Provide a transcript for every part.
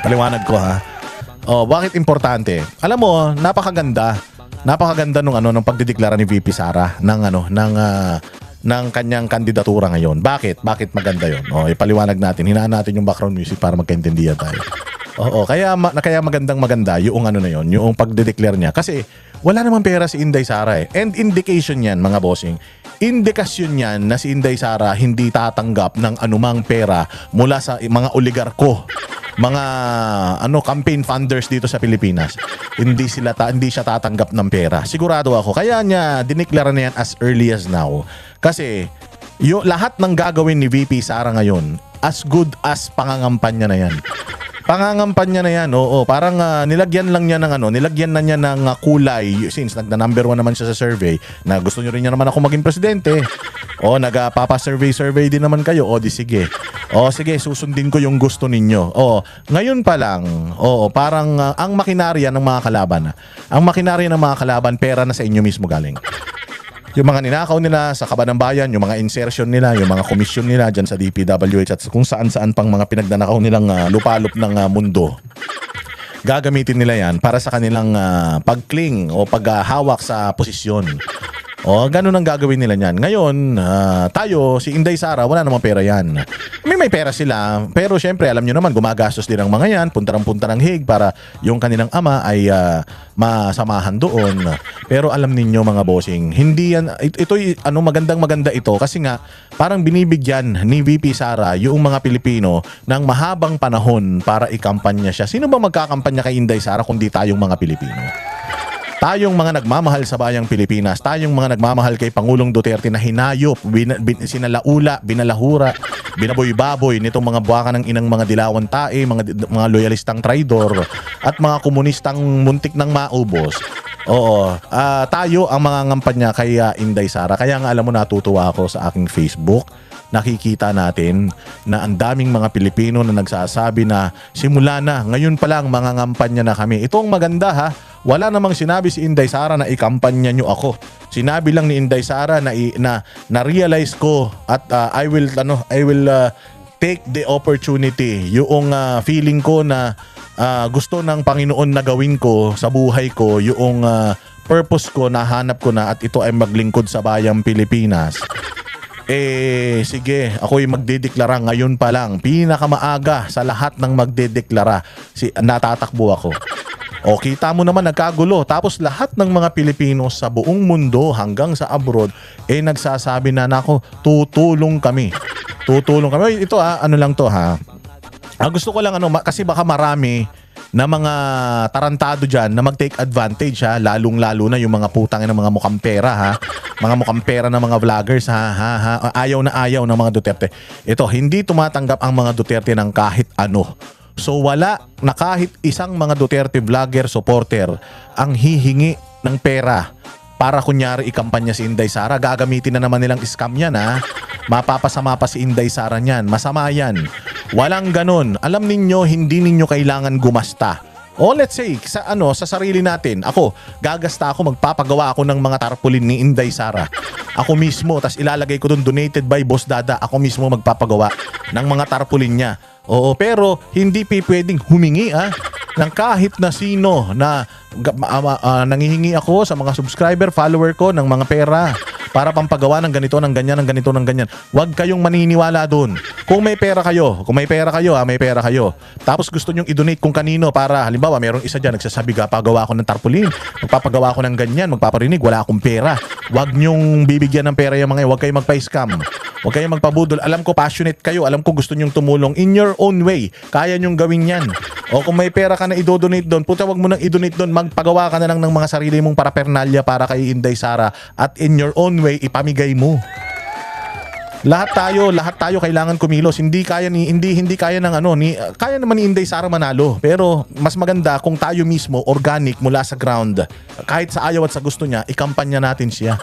Paliwanag ko ha. Oh, bakit importante? Alam mo, napakaganda. Napakaganda nung pagdideklara ni VP Sara ng kanyang kandidatura ngayon. Bakit? Bakit maganda 'yon? Oh, ipaliwanag natin. Hinaan natin yung background music para magkaintindihan tayo. Oo, kaya maganda yung na 'yon, yung pagdedeclare niya kasi wala namang pera si Inday Sara eh. And indication 'yan, mga bossing. Indikasyon 'yan na si Inday Sara hindi tatanggap ng anumang pera mula sa mga oligarko, mga campaign funders dito sa Pilipinas. Hindi siya tatanggap ng pera. Sigurado ako. Kaya niya dineklara na yan as early as now. Kasi lahat ng gagawin ni VP Sara ngayon as good as pangangampanya na yan. Pangangampanya na yan, oo. Parang nilagyan na niya ng kulay since nagna-number 1 naman siya sa survey na gusto niyo rin niya naman ako maging presidente. O nagpapa-survey din naman kayo. O di sige. O sige, susundin ko yung gusto ninyo. O ngayon pa lang, parang ang makinarya ng mga kalaban. Ang makinarya ng mga kalaban, pera na sa inyo mismo galing. Yung mga ninakaw nila sa Kaban ng Bayan, yung mga insertion nila, yung mga komisyon nila dyan sa DPWH at kung saan-saan pang mga pinagnanakaw nilang lupalop ng mundo. Gagamitin nila yan para sa kanilang pagkling o paghahawak sa posisyon. O, ganun ang gagawin nila niyan. Ngayon, tayo, si Inday Sara, wala namang pera yan. May pera sila, pero syempre, alam nyo naman, gumagastos din ang mga yan, punta ng Hague para yung kanilang ama ay masamahan doon. Pero alam ninyo mga bossing, hindi yan, ito'y maganda ito kasi nga, parang binibigyan ni VP Sara yung mga Pilipino ng mahabang panahon para ikampanya siya. Sino ba magkakampanya kay Inday Sara kundi tayong mga Pilipino? Tayong mga nagmamahal sa bayang Pilipinas, tayong mga nagmamahal kay Pangulong Duterte na hinayop, sinalaula, binalahura, binaboy-baboy nitong mga buwaka ng inang mga dilawan tae, mga loyalistang traidor at mga komunistang muntik ng maubos. Oo, tayo ang mga ngampanya kay Inday Sara. Kaya nga alam mo, natutuwa ako sa aking Facebook. Nakikita natin na ang daming mga Pilipino na nagsasabi na simula na, ngayon pa lang mga ngampanya na kami. Ito ang maganda ha. Wala namang sinabi si Inday Sara na ikampanya nyo ako. Sinabi lang ni Inday Sara na realize ko at I will take the opportunity. Yung feeling ko na gusto ng Panginoon na gawin ko sa buhay ko, yung purpose ko, nahanap ko na at ito ay maglingkod sa bayang Pilipinas. Sige, ako'y magdedeklara ngayon pa lang. Pinakamaaga sa lahat ng magdedeklara. Natatakbo ako. O kita mo naman nagkagulo. Tapos lahat ng mga Pilipino sa buong mundo hanggang sa abroad nagsasabi na nako, tutulong kami. Tutulong kami. Ito lang to ha. Gusto ko lang kasi baka marami na mga tarantado dyan na mag-take advantage ha, lalong-lalo na yung mga putang ng mga mukhang pera ha. Mga mukhang pera ng mga vloggers ha. Ayaw na ayaw ng mga Duterte. Ito, hindi tumatanggap ang mga Duterte ng kahit ano. So wala na kahit isang mga Duterte vlogger supporter ang hihingi ng pera para kunyari ikampanya si Inday Sara. Gagamitin na naman nilang scam yan ha. Mapapasama pa si Inday Sara niyan. Masama yan. Walang ganun. Alam ninyo, hindi ninyo kailangan gumasta. O let's say, sa sarili natin, gagasta ako, magpapagawa ako ng mga tarpaulin ni Inday Sara. Ako mismo, tas ilalagay ko dun donated by Boss Dada. Ako mismo magpapagawa ng mga tarpaulin niya. Oo, pero hindi pwedeng humingi ng kahit na sino na nangihingi ako sa mga subscriber, follower ko ng mga pera para pampagawa ng ganito, ng ganyan, ng ganito, ng ganyan. Huwag kayong maniniwala doon. Kung may pera kayo, may pera kayo. Tapos gusto nyong i-donate kung kanino para, halimbawa, mayroong isa dyan nagsasabi, papagawa ako ng tarpaulin, magpapagawa ako ng ganyan, magpaparinig, wala akong pera. Huwag nyong bibigyan ng pera yung mga, huwag kayong magpa-scam. Huwag kayong magpabudol. Alam ko passionate kayo, alam ko gusto nyong tumulong in your own way. Kaya nyong gawin yan. O kung may pera ka na i-donate doon, huwag mo nang i-donate doon, magpagawa ka na lang ng mga sarili mong parapernalya para kay Inday Sara at in your own way, ipamigay mo. Lahat tayo kailangan kumilos. Hindi kaya kaya naman ni Inday Sara manalo, pero mas maganda kung tayo mismo organic mula sa ground. Kahit sa ayaw at sa gusto niya, ikampanya natin siya.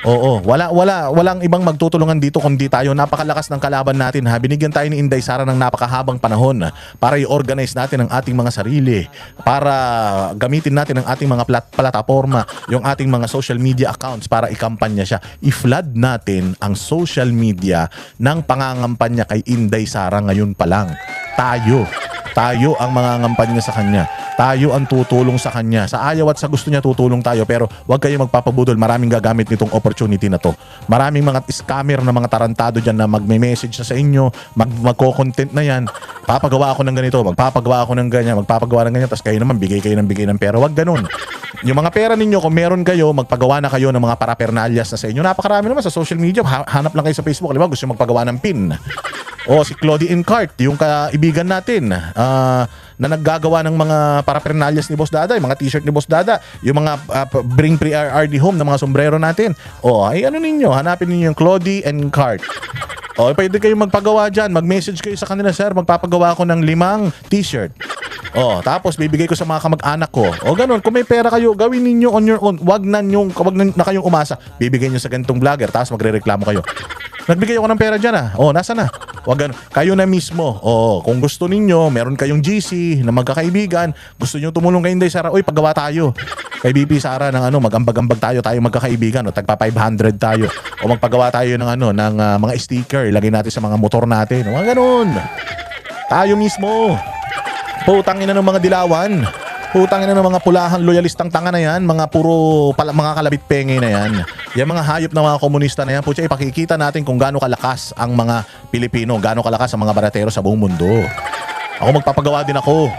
Oo, walang ibang magtutulungan dito kundi tayo. Napakalakas ng kalaban natin ha. Binigyan tayo ni Inday Sara ng napakahabang panahon para i-organize natin ang ating mga sarili, para gamitin natin ang ating mga plataforma, yung ating mga social media accounts para ikampanya siya. I-flood natin ang social media ng pangangampanya kay Inday Sara ngayon pa lang. Tayo. Tayo ang mangangampanya sa kanya. Tayo ang tutulong sa kanya. Sa ayaw at sa gusto niya tutulong tayo, pero huwag kayo magpapabudol. Maraming gagamit nitong opportunity na to. Maraming mga scammer na mga tarantado dyan na magme-message na sa inyo, magko-content na yan. Papagawa ako ng ganito, magpapagawa ako ng ganyan, magpapagawa ng ganyan, tapos kayo naman bigay ng pera. Huwag ganun. Yung mga pera ninyo, kung meron kayo, magpagawa na kayo ng mga parapernalyas na sa inyo. Napakarami naman sa social media. Hanap lang kayo sa Facebook. Halimbawa, gusto nyo magpagawa ng pin. O si Claudie Incart, yung kaibigan natin na naggagawa ng mga parapernalyas ni Boss Dada, yung mga t-shirt ni Boss Dada, yung mga bring pre-RRD home ng mga sombrero natin. O ay ano ninyo, hanapin ninyo yung Claudie Incart. O pwede kayong magpagawa dyan, mag-message kayo sa kanila, sir, magpapagawa ako ng 5 t-shirt. O tapos bibigay ko sa mga kamag-anak ko. O ganun, kung may pera kayo, gawin ninyo on your own. Wag na kayong umasa. Bibigay nyo sa ganitong vlogger, tapos magre-reklamo kayo. Nagbigay ako ng pera dyan O, nasa na? Wag ganun. Kayo na mismo. O, kung gusto ninyo, meron kayong GC na magkakaibigan, gusto nyo tumulong kay Inday Sara, oy, paggawa tayo. Kay BP Sara ng magambag-ambag tayo magkakaibigan, o tagpa 500 tayo. O magpagawa tayo ng ng mga sticker, ilagay natin sa mga motor natin. O, ganun. Tayo mismo. Putang ina ng mga dilawan. Putang ina ng mga pulahan loyalistang tanga na yan, mga mga kalabit penge na yan. Yung mga hayop na mga komunista na yan, putya, ipakikita natin kung gaano kalakas ang mga Pilipino, gaano kalakas ang mga baratero sa buong mundo. Ako magpapagawa din ako.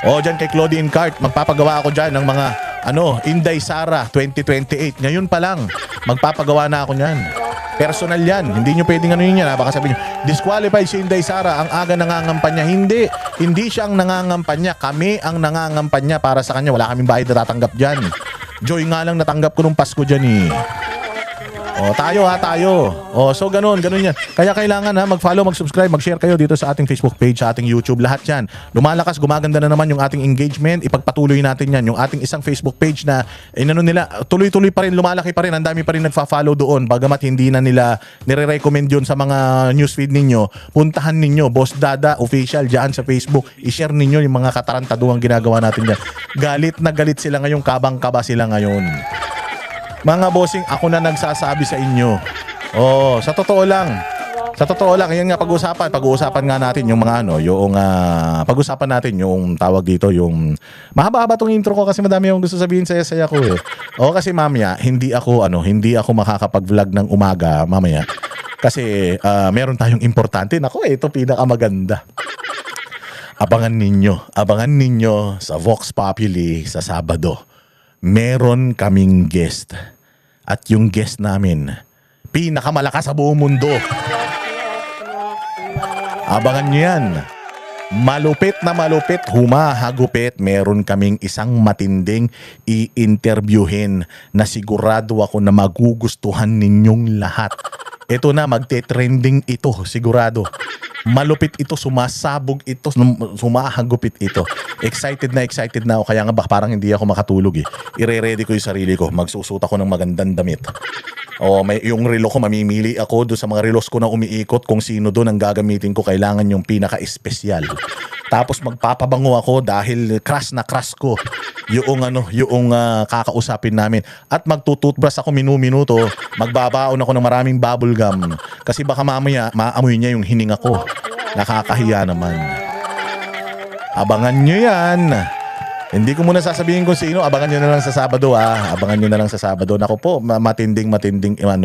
O dyan kay Claudine Cart, magpapagawa ako dyan ng mga Inday Sara 2028. Ngayon pa lang, magpapagawa na ako niyan. Personal yan. Hindi nyo pwedeng yan. Baka sabihin nyo, disqualified si Inday Sara, ang aga nangangampanya. Hindi siya ang nangangampanya. Kami ang nangangampanya para sa kanya. Wala kaming bayad na tatanggap dyan. Joy nga lang natanggap ko nung Pasko dyan O, tayo. O, so ganun yan. Kaya kailangan mag-follow, mag-subscribe, mag-share kayo dito sa ating Facebook page, sa ating YouTube, lahat yan. Lumalakas, gumaganda na naman yung ating engagement. Ipagpatuloy natin yan. Yung ating isang Facebook page na, nila, tuloy-tuloy pa rin, lumalaki pa rin. Ang dami pa rin nagfa-follow doon. Bagamat hindi na nila nire-recommend yun sa mga newsfeed ninyo. Puntahan ninyo, Boss Dada Official, dyan sa Facebook. I-share ninyo yung mga katarantaduang ginagawa natin dyan. Galit na galit sila ngayon, kabang-kaba sila ngayon. Mga bossing, ako na nagsasabi sa inyo. Sa totoo lang, yan nga pag-uusapan nga natin yung mga pag-usapan natin yung tawag dito, yung mahaba-haba tong intro ko kasi madami akong gusto sabihin saya-saya ko kasi mamaya, hindi ako makakapag-vlog ng umaga mamaya. Kasi meron tayong importante. Nako, ito pinakamaganda. Abangan ninyo sa Vox Populi sa Sabado. Meron kaming guest. At yung guest namin, pinakamalakas sa buong mundo. Abangan nyo yan. Malupit na malupit, humahagupit. Meron kaming isang matinding i-interviewin na sigurado ako na magugustuhan ninyong lahat. Ito na, magte-trending ito, sigurado. Malupit ito, sumasabog ito, sumahagupit ito. Excited na ako, kaya nga parang hindi ako makatulog Ire-ready ko yung sarili ko, magsusot ako ng magandang damit. Yung relo ko, mamimili ako doon sa mga relos ko na umiikot kung sino doon ang gagamitin ko, kailangan yung pinaka-espesyal. Tapos magpapabango ako dahil crush na crush ko yung kakausapin namin. At magtututbrush ako minuto, magbabaon ako ng maraming bubble gum. Kasi baka mamaya maamoy niya yung hininga ko. Nakakahiya naman. Abangan nyo yan. Hindi ko muna sasabihin kung sino. Abangan nyo na lang sa Sabado Abangan nyo na lang sa Sabado. Naku po, matinding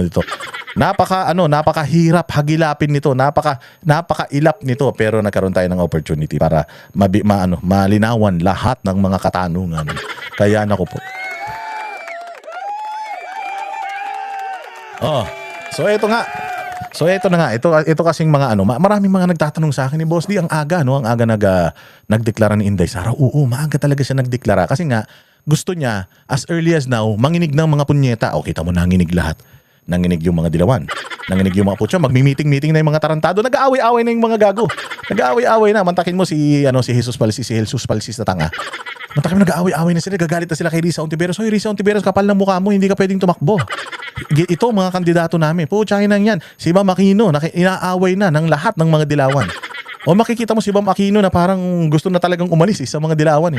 dito. Napakahirap hagilapin nito. Napakailap nito. Pero nagkaroon tayo ng opportunity para malinawan lahat ng mga katanungan. Kaya naku po. So ito nga. Ito kasing mga maraming mga nagtatanong sa akin ni Boss D, ang aga nagdeklara ni Inday Sara. Oo, maaga talaga siya nagdeklara kasi nga gusto niya as early as now manginig ng mga punyeta. Kita mo, nanginig lahat. Nanginig yung mga dilawan. Nanginig yung mga putya. Magmi-meeting na yung mga tarantado. Nag-aaway-aaway na yung mga gago. Nag-aaway-aaway na. Mantakin mo si Jesus Palsis na tanga. Mantakin mo, nag-aaway-aaway na sila. Gagalit na sila kay Risa Ontiveros. Hoy, Risa Ontiveros, kapal ng mukha mo. Hindi ka pwedeng tumakbo. Ito, mga kandidato namin. Putyahin na yan. Si Bam Aquino, inaaway na ng lahat ng mga dilawan. O makikita mo si Bam Aquino na parang gusto na talagang umalis sa mga dilawan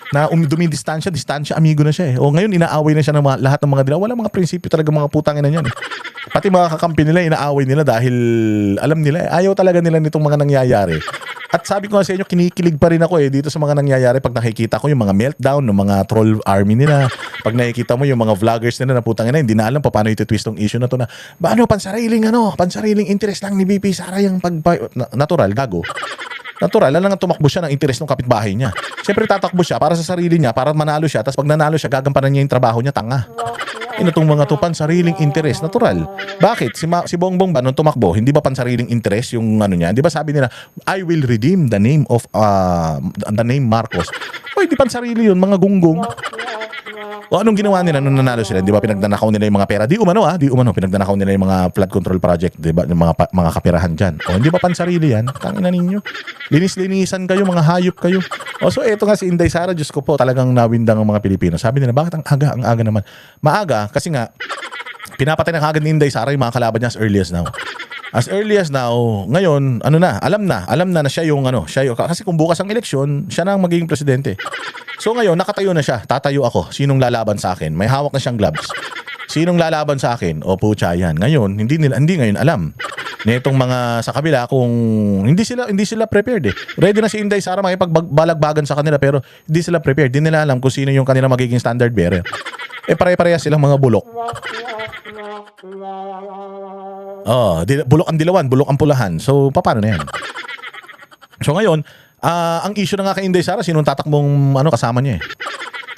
na dumidistansya, amigo na siya eh. O ngayon, inaaway na siya ng lahat ng mga dilaw. Wala mga prinsipyo talaga mga putangin na yan eh. Pati mga kakampi nila, inaaway nila dahil alam nila, ayaw talaga nila nitong mga nangyayari. At sabi ko nga sa inyo, kinikilig pa rin ako eh dito sa mga nangyayari pag nakikita ko yung mga meltdown ng mga troll army nila. Pag nakikita mo yung mga vloggers nila na putang ina, hindi na alam pa paano iti-twist tong issue na to na pansariling interest lang ni VP Sara yung natural, gago. Natural, lang tumakbo siya ng interest ng kapitbahay niya. Siyempre tatakbo siya para sa sarili niya, para manalo siya, tapos pag nanalo siya, gagampanan niya yung trabaho niya, tanga. Itong mga to, pansariling interest, natural. Bakit? Si Bongbong ba nung tumakbo, hindi ba pansariling interest yung ano niya? Di ba sabi nila, I will redeem the name of, the name Marcos. O, hindi pansarili yun, mga gunggong. O anong ginawa nila nung nanalo sila? Di ba pinagdanakaw nila yung mga pera? Di umano, pinagdanakaw nila yung mga flood control project, di ba? Yung mga kapirahan dyan. O hindi ba pansarili yan? Tangina ninyo. Linis-linisan kayo, mga hayop kayo. O so eto nga si Inday Sara, Diyos ko po, talagang nawindang ang mga Pilipino. Sabi nila, bakit ang aga? Ang aga naman. Maaga, kasi nga, pinapatay na kagad ni Inday Sara yung mga kalaban niya as early as now. As early as now, ngayon, alam na siya yung kasi kung bukas ang eleksyon, siya na ang magiging presidente. So ngayon, nakatayo na siya. Tatayo ako. Sinong lalaban sa akin? May hawak na siyang gloves. Sinong lalaban sa akin? O pucha yan. Ngayon, hindi ngayon alam. Nitong mga sa kabila kung hindi sila prepared eh. Ready na si Inday Sara makipagbalagbagan sa kanila pero hindi sila prepared. Hindi nila alam kung sino yung kanila magiging standard bearer. Eh pare-pareha silang mga bulok. Bulok ang dilawan, bulok ang pulahan. So paano na yan? So ngayon, ang issue na nga kay Inday Sara, sinong tatakbong kasama niya eh.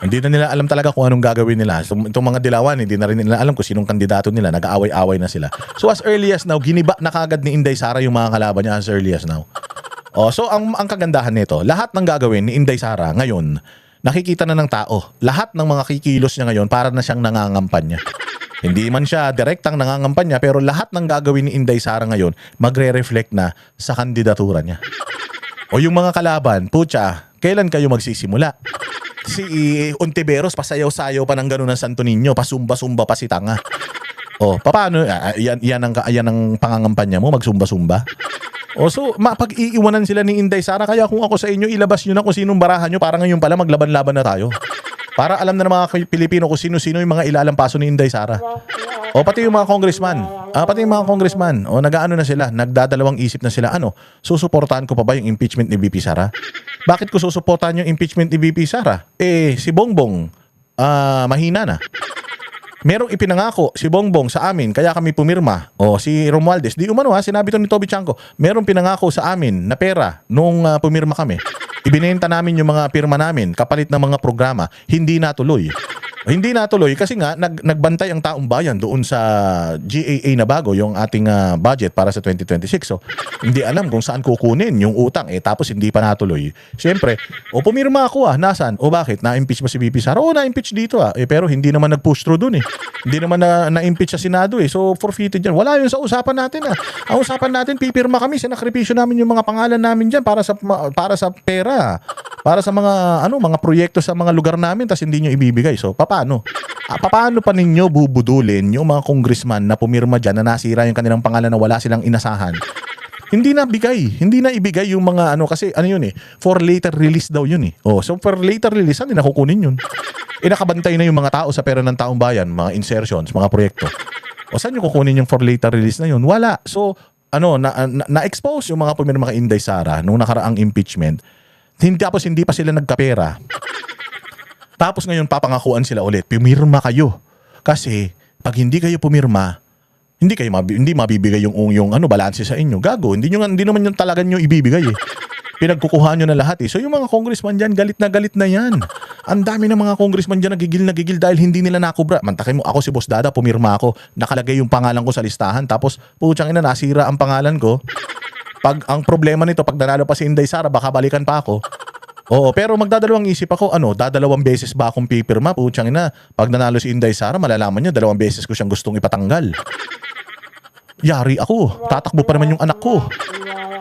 Hindi na nila alam talaga kung anong gagawin nila. So itong mga dilawan, hindi na rin nila alam kung sinong kandidato nila. Nag-aaway-away na sila. So as early as now, giniba na kagad ni Inday Sara yung mga kalaban niya as early as now. So ang kagandahan nito, lahat ng gagawin ni Inday Sara ngayon, nakikita na ng tao. Lahat ng mga kikilos niya ngayon, para na siyang nangangampanya. Hindi man siya direktang nangangampanya, pero lahat ng gagawin ni Inday Sara ngayon, magre-reflect na sa kandidatura niya. O yung mga kalaban, pucha, kailan kayo magsisimula? Si Ontiveros, pasayaw-sayaw pa ng gano'n ng Santo Niño, pasumba-sumba pa si tanga. O, paano? Yan ang pangangampanya mo, magsumba-sumba? O, so, mapag-iiwanan sila ni Inday Sara, kaya kung ako sa inyo, ilabas nyo na kung sinong barahan nyo, para ngayon pala maglaban-laban na tayo. Para alam na ng mga Pilipino kung sino-sino yung mga ilalampaso ni Inday Sara. O pati yung mga congressman. O nag-aano na sila, nagdadalawang isip na sila. Susuportahan ko pa ba yung impeachment ni VP Sara? Bakit ko susuportahan yung impeachment ni VP Sara? Si Bongbong, mahina na. Merong ipinangako si Bongbong sa amin, kaya kami pumirma. O si Romualdez, di umano sinabi to ni Toby Chanco, merong pinangako sa amin na pera nung pumirma kami. Ibinenta namin yung mga pirma namin kapalit ng mga programa, hindi natuloy. Hindi natuloy kasi nga nagbantay ang taong bayan doon sa GAA na bago, yung ating budget para sa 2026. So, hindi alam kung saan kukunin yung utang tapos hindi pa natuloy. Siyempre, pumirma ako nasaan? Bakit? Na-impeach ba si VP Sara? Na-impeach dito pero hindi naman nag-push through doon Hindi naman na-impeach sa Senado So, forfeited yan. Wala yun sa usapan natin Ang usapan natin, pipirma kami, sinakripisyo namin yung mga pangalan namin dyan para sa pera. Para sa mga proyekto sa mga lugar namin tas hindi nyo ibibigay. So, paano? Paano pa ninyo bubudulin yung mga congressman na pumirma dyan na nasira yung kanilang pangalan na wala silang inasahan? Hindi na ibigay yung mga kasi for later release daw yun so for later release, hindi na kukunin yun. Nakabantay na yung mga tao sa pera ng taong bayan, mga insertions, mga proyekto. O saan yung kukunin yung for later release na yun? Wala. So, na-expose yung mga pumirma kay Inday Sara nung nakaraang impeachment. Tapos hindi pa sila nagkapera. Tapos ngayon papangakuan sila ulit, pumirma kayo. Kasi pag hindi kayo pumirma, hindi mabibigay yung balanse sa inyo. Gago, hindi naman yung talaga nyo ibibigay Pinagkukuhaan nyo na lahat So yung mga congressman dyan, galit na yan. Ang dami ng mga congressman dyan nagigil dahil hindi nila nakubra. Mantakay mo, ako si Boss Dada, pumirma ako. Nakalagay yung pangalan ko sa listahan. Tapos, putsang ina, nasira ang pangalan ko. Ang problema nito, pag nanalo pa si Inday Sara, baka balikan pa ako. Pero magdadalawang isip ako, dadalawang beses ba akong pipirma? Putsang ina, pag nanalo si Inday Sara, malalaman niya, 2 beses ko siyang gustong ipatanggal. Yari ako, tatakbo pa naman yung anak ko.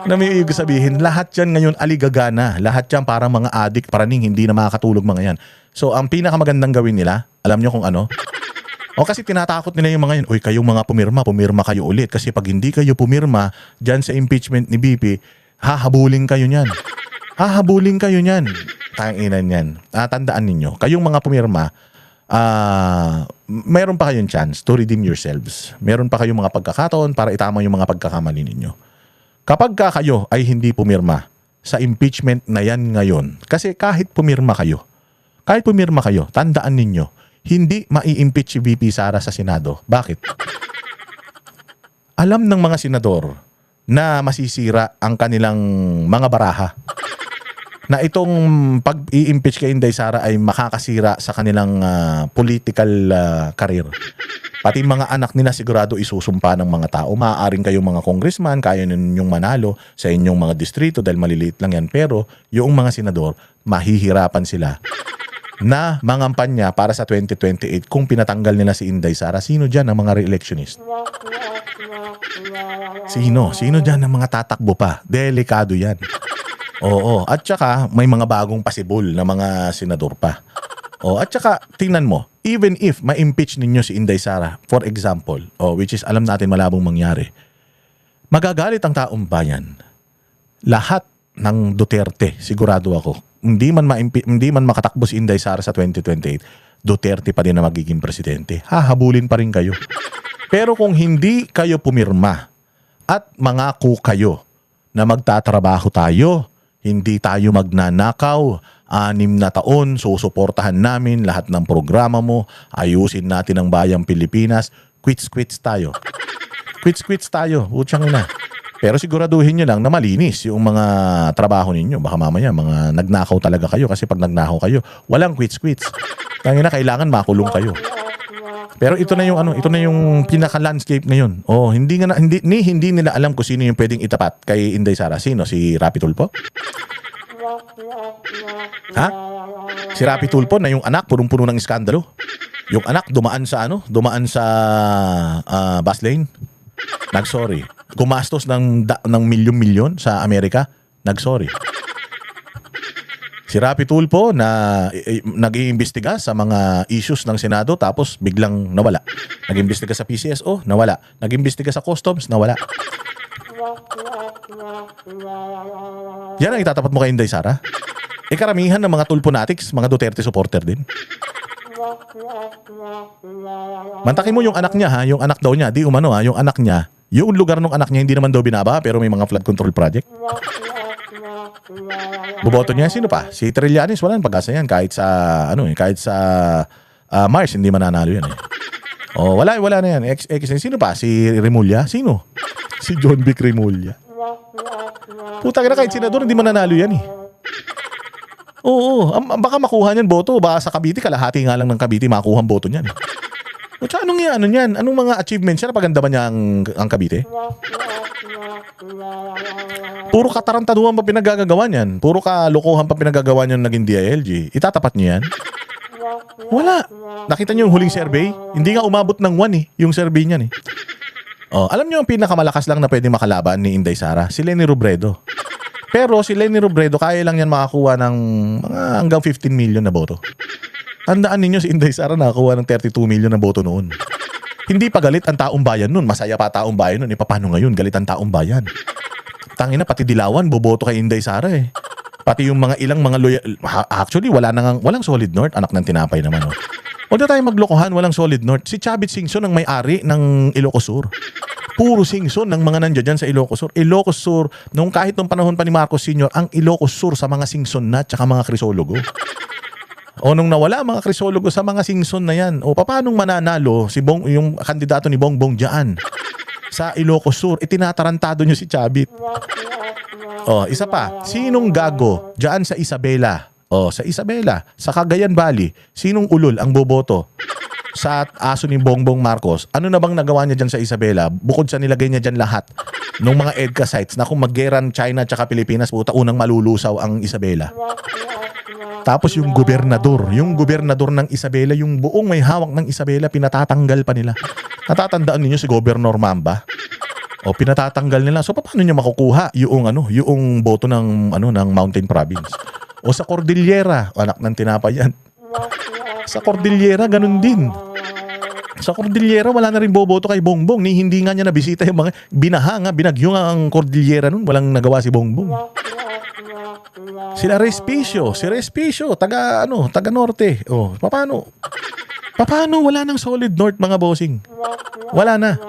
Na may ibig sabihin, lahat yan ngayon aligagana. Lahat yan parang mga adik, paraning hindi na makakatulog mga yan. So, ang pinakamagandang gawin nila, alam nyo kung ano? Kasi tinatakot nila yung mga yan, kayong mga pumirma kayo ulit. Kasi pag hindi kayo pumirma dyan sa impeachment ni BP, hahabulin kayo niyan. Tanginan yan. Tandaan ninyo, kayong mga pumirma, meron pa kayong chance to redeem yourselves. Meron pa kayong mga pagkakataon para itama yung mga pagkakamali ninyo. Kapag kayo ay hindi pumirma sa impeachment na yan ngayon, kasi kahit pumirma kayo, tandaan ninyo, hindi mai-impeach si VP Sara sa Senado. Bakit? Alam ng mga senador na masisira ang kanilang mga baraha. Na itong pag-i-impeach kay Inday Sara ay makakasira sa kanilang political career. Pati mga anak nila sigurado isusumpa ng mga tao. Maaaring kayong mga congressman, kaya ninyong manalo sa inyong mga distrito dahil maliliit lang yan. Pero yung mga senador, mahihirapan sila na mangampanya para sa 2028 kung pinatanggal nila si Inday Sara. Sino dyan ang mga re-electionist? Sino dyan ang mga tatakbo pa? Delikado yan. Oo, at saka may mga bagong pasibol na mga senador pa. At saka tingnan mo, even if ma-impeach ninyo si Inday Sara, for example, which is alam natin malabong mangyari, magagalit ang taong bayan. Lahat ng Duterte, sigurado ako, hindi man makatakbo si Inday Sara sa 2028, Duterte pa din na magiging presidente. Hahabulin pa rin kayo. Pero kung hindi kayo pumirma at mangako kayo na magtatrabaho tayo, hindi tayo magnanakaw, 6 na taon, susuportahan namin lahat ng programa mo, ayusin natin ang bayang Pilipinas, quits tayo. Quits tayo, utsang ina. Pero siguraduhin nyo lang na malinis yung mga trabaho ninyo. Baka mamaya mga nagnakaw talaga kayo kasi pag nagnakaw kayo, walang quits. Tangina, kailangan makulong kayo. Pero ito na yung pinaka-landscape ngayon. Hindi nila alam kung sino yung pwedeng itapat kay Inday Sara. Sino? Si Rapi Tulfo? Ha? Si Rapi Tulfo na yung anak punong-puno ng iskandalo. Yung anak dumaan sa bus lane. Nagsorry. Gumastos ng milyon-milyon sa Amerika. Nagsorry. Si Rapi Tulfo na nag-iimbestiga sa mga issues ng Senado tapos biglang nawala. Nag-iimbestiga sa PCSO, nawala. Nag-iimbestiga sa Customs, nawala. Yan ang itatapat mo kay Inday Sara? Karamihan ng mga Tulfonatics, mga Duterte supporter din. Mantakin mo yung anak niya ha, yung anak daw niya, yung anak niya, yung lugar ng anak niya hindi naman daw binaba pero may mga flood control project. Boboto niya sino pa? Si Trillanes, wala nang pag-asa yan kahit sa Mars hindi mananalo yan eh. Wala na yan. Sino pa? Si Remulla? Sino? Si John Vic Remulla. Puta ka na, kahit senador hindi mananalo yan eh. Baka makuha niyan boto. Baka sa Cavite, kalahati nga lang ng Cavite makuha ang boto niyan. Anong yan? Anong mga achievements siya? Napaganda ba niya ang Cavite? Puro katarantaduhan pa pinagagawa niyan. Puro kalokohan pa pinagagawa niyan naging DILG. Itatapat niyo yan? Wala. Nakita niyo yung huling survey? Hindi nga umabot ng 1 yung survey niyan eh. Alam niyo ang pinakamalakas lang na pwede makalaban ni Inday Sara? Si Leni Robredo. Pero si Leni Robredo, kaya lang yan makakuha ng mga hanggang 15 million na boto. Tandaan ninyo si Inday Sara nakakuha ng 32 million na boto noon. Hindi pa galit ang taong bayan noon. Masaya pa taong bayan noon. Paano ngayon? Galit ang taong bayan. Tangina, pati Dilawan, boboto kay Inday Sara eh. Pati yung mga ilang mga loyal. Actually, walang Solid North. Anak ng tinapay naman. Huwag na tayo maglokohan, walang Solid North. Si Chavit Singson ang may-ari ng Ilocos Sur. Puro Singson ng mga nandiyan dyan sa Ilocos Sur. Ilocos Sur, kahit nung panahon pa ni Marcos Sr., ang Ilocos Sur sa mga Singson na tsaka mga Crisologo. Nung nawala mga Crisologo sa mga Singson na yan, paano mananalo yung kandidato ni Bongbong dyan sa Ilocos Sur? Tinatarantado nyo si Chavit. Isa pa, sinong gago dyan sa Isabela? Sa Isabela, sa Cagayan Valley, sinong ulol ang boboto sa aso ni Bongbong Marcos? Ano na bang nagawa niya dyan sa Isabela? Bukod sa nilagay niya dyan lahat ng mga EDCA sites na kung mag-geran China at Pilipinas, puta, unang malulusaw ang Isabela. Tapos yung gobernador ng Isabela, yung buong may hawak ng Isabela, pinatatanggal pa nila. Natatandaan ninyo si Governor Mamba? Pinatatanggal nila. So paano niya makukuha yung boto ng Mountain Province? Sa Cordillera, anak ng tinapay yan. Sa Cordillera, ganun din. Sa Cordillera, wala na rin boboto kay Bongbong. Hindi nga niya nabisita yung mga binagyo nga ang Cordillera nun. Walang nagawa si Bongbong. Sila Respicio, si Respicio, taga Norte. Oh, paano? Paano wala nang solid North mga bossing? Wala na.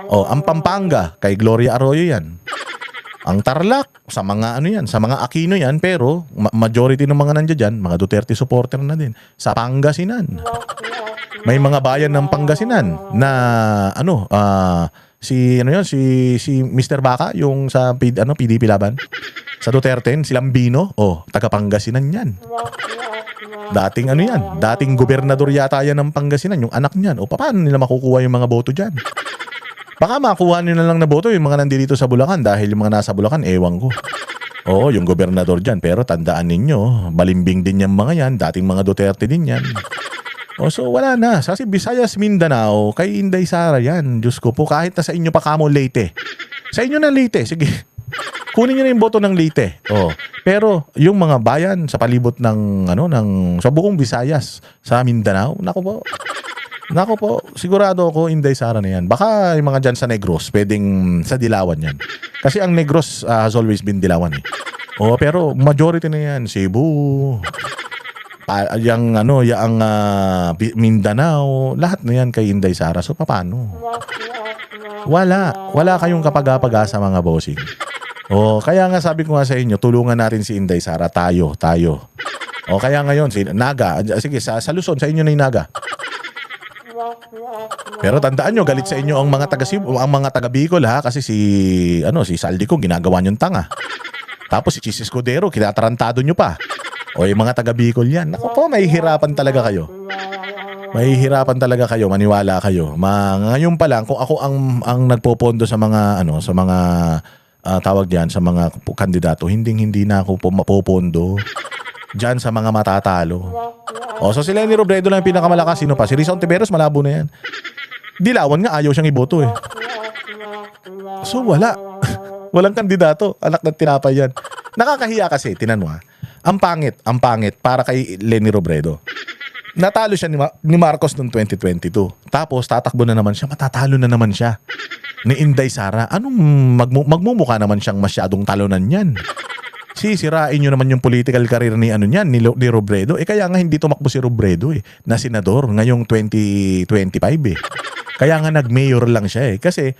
Oh, ang Pampanga kay Gloria Arroyo 'yan. Ang Tarlac sa mga sa mga Aquino 'yan, pero majority ng mga nandiyan diyan, mga Duterte supporter na din. Sa Pangasinan. May mga bayan ng Pangasinan na si Mr. Baka yung sa PDP laban sa Duterte, si Lambino, taga Pangasinan 'yan. Dating dating gobernador yata yan ng Pangasinan, yung anak niyan. Paano nila makukuha yung mga boto diyan? Baka makuha nila lang na boto yung mga nandito sa Bulacan, dahil yung mga nasa Bulacan, ewan ko. Oo, yung gobernador diyan, pero tandaan ninyo, balimbing din yung mga yan, dating mga Duterte din yan. So wala na. Kasi Visayas, Mindanao, kay Inday Sara yan. Diyos ko po, kahit na sa inyo pa kamo Leyte. Sa inyo na Leyte, sige. Kunin niyo na yung boto ng Leyte. Pero yung mga bayan sa palibot ng sa buong Visayas, sa Mindanao, nako po, sigurado ako Inday Sara na yan. Baka yung mga dyan sa Negros, pwedeng sa Dilawan yan. Kasi ang Negros has always been Dilawan eh. Pero majority na yan, Cebu, yung Mindanao, lahat na yan kay Inday Sara. So paano? Wala kayong kapag-apag-asa mga bossing. Kaya nga sabi ko nga sa inyo, tulungan natin si Inday Sara, tayo. Kaya ngayon si Naga, sige sa Luzon, sa inyo na yung Naga. Pero tandaan nyo, galit sa inyo ang mga taga Bicol ha, kasi si Saldi ko ginagawa nyo tanga. Tapos si Chis Escudero, kinatarantado nyo pa. Yung mga taga Bicol yan. Naku po, mahihirapan talaga kayo. Maniwala kayo. Ngayon pa lang, kung ako ang nagpopondo sa mga tawag diyan sa mga kandidato, hindi na ako mapopondo diyan sa mga matatalo. So si Leni Robredo lang yung pinakamalakas. Sino pa? Si Rizal Tiberos, malabo na yan. Dilawan nga, ayaw siyang iboto eh. So wala. Walang kandidato. Anak ng tinapay yan. Nakakahiya kasi, tinan mo ha. Ang pangit para kay Leni Robredo. Natalo siya ni Marcos noong 2022. Tapos tatakbo na naman siya, matatalo na naman siya ni Inday Sara. Anong magmumukha naman siyang masyadong talunan yan? Sisirain nyo naman yung political career ni Robredo. Kaya nga hindi tumakbo si Robredo na senador ngayong 2025 Kaya nga nag-mayor lang siya Kasi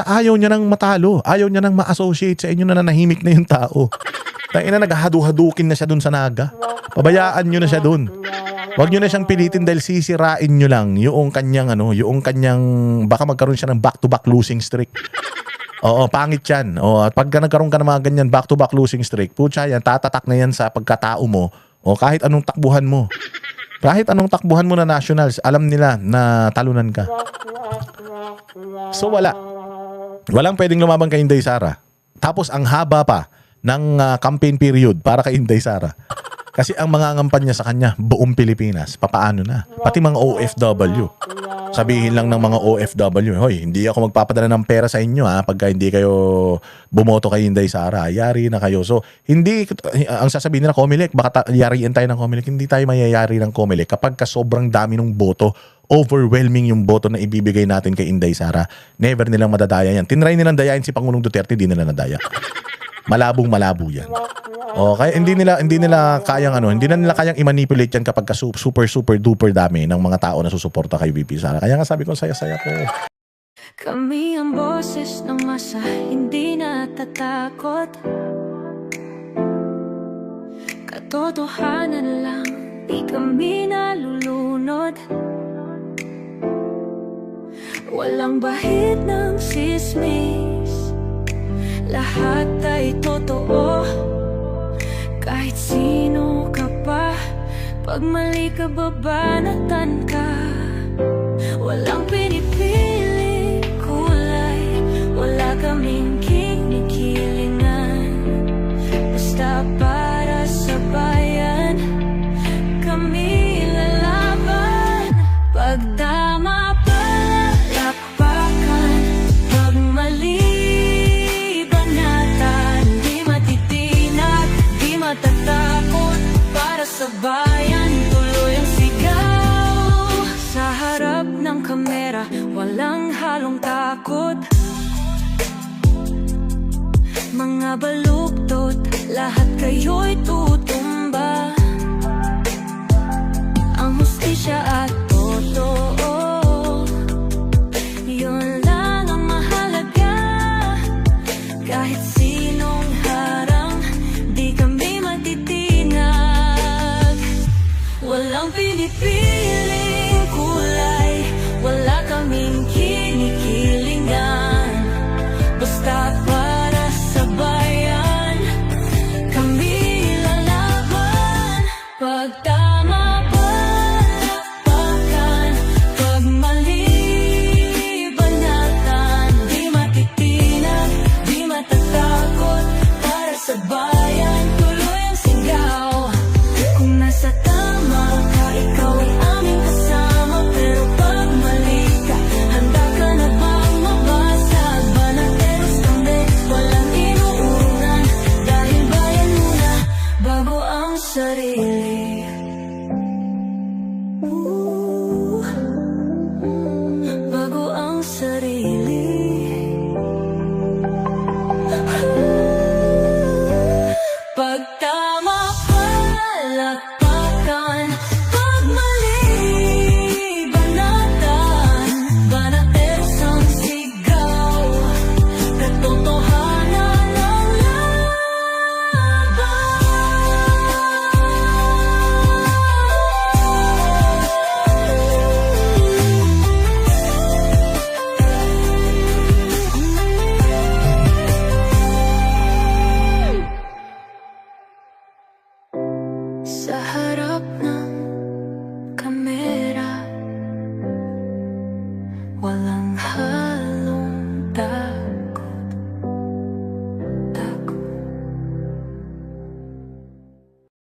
ayaw niya nang matalo. Ayaw niya nang ma-associate sa inyo na nanahimik na yung tao. Naghahadu-hadukin na siya dun sa Naga. Pabayaan nyo na siya dun. Huwag nyo na siyang pilitin dahil sisirain nyo lang yung kanyang baka magkaroon siya ng back-to-back losing streak. Pangit yan. At pagka nagkaroon ka ng mga ganyan back-to-back losing streak, yan, tatatak na yan sa pagkatao mo kahit anong takbuhan mo. Kahit anong takbuhan mo na nationals, alam nila na talunan ka. So walang pwedeng lumabang kay Inday Sara. Tapos ang haba pa ng campaign period para kay Inday Sara. Kasi ang mga ngampanya sa kanya, buong Pilipinas, papaano na? Pati mga OFW. Sabihin lang ng mga OFW, hoy, hindi ako magpapadala ng pera sa inyo pagka hindi kayo bumoto kay Inday Sara. Yari na kayo. So, ang sasabihin nila, Comelec, baka yariin tayo ng Comelec. Hindi tayo mayayari ng Comelec kapag sobrang dami ng boto, overwhelming yung boto na ibibigay natin kay Inday Sara. Never nilang madadaya yan. Tinry nilang dayain si Pangulong Duterte, di nila nadaya. Malabong-malabo yan. Kaya hindi nila kayang i-manipulate yan kapag super duper dami ng mga tao na susuporta kay VP Sara. Kaya nga sabi ko, saya-saya ko. Kami ang boses ng masa, hindi natatakot. Katotohanan lang, di kami nalulunod. Walang bahid ng sismis, lahat ay totoo. Kahit sino ka pa, pag mali ka babanatan ka. Walang pinipili kulay, wala kaming kinikilingan. Basta para sa bayan, kami lalaban. Pagdama palakpakan, pag mali matatakot para sa bayan, tuloy ang sigaw. Sa harap ng kamera, walang halong takot. Mga baluktot, lahat kayo'y tutumba. Ang hustisya at totoo, yun lang ang mahalaga. Kahit sinong harang, di kami matitinag. Walang pinipiling kulay, wala kaming kinikilingan. Basta para sa bayan, kami lalaban. Pag tama palakpakan, pag mali banatan. Di matitinag, di matatakot, para sa bayan tuloy ang sigaw. Kung nasa tama ka, ikaw ay aming kasama. Pero pag mali ka, handa ka na bang mabasag? Banateros kami, walang inuunan, dahil bayan muna bago ang sarili.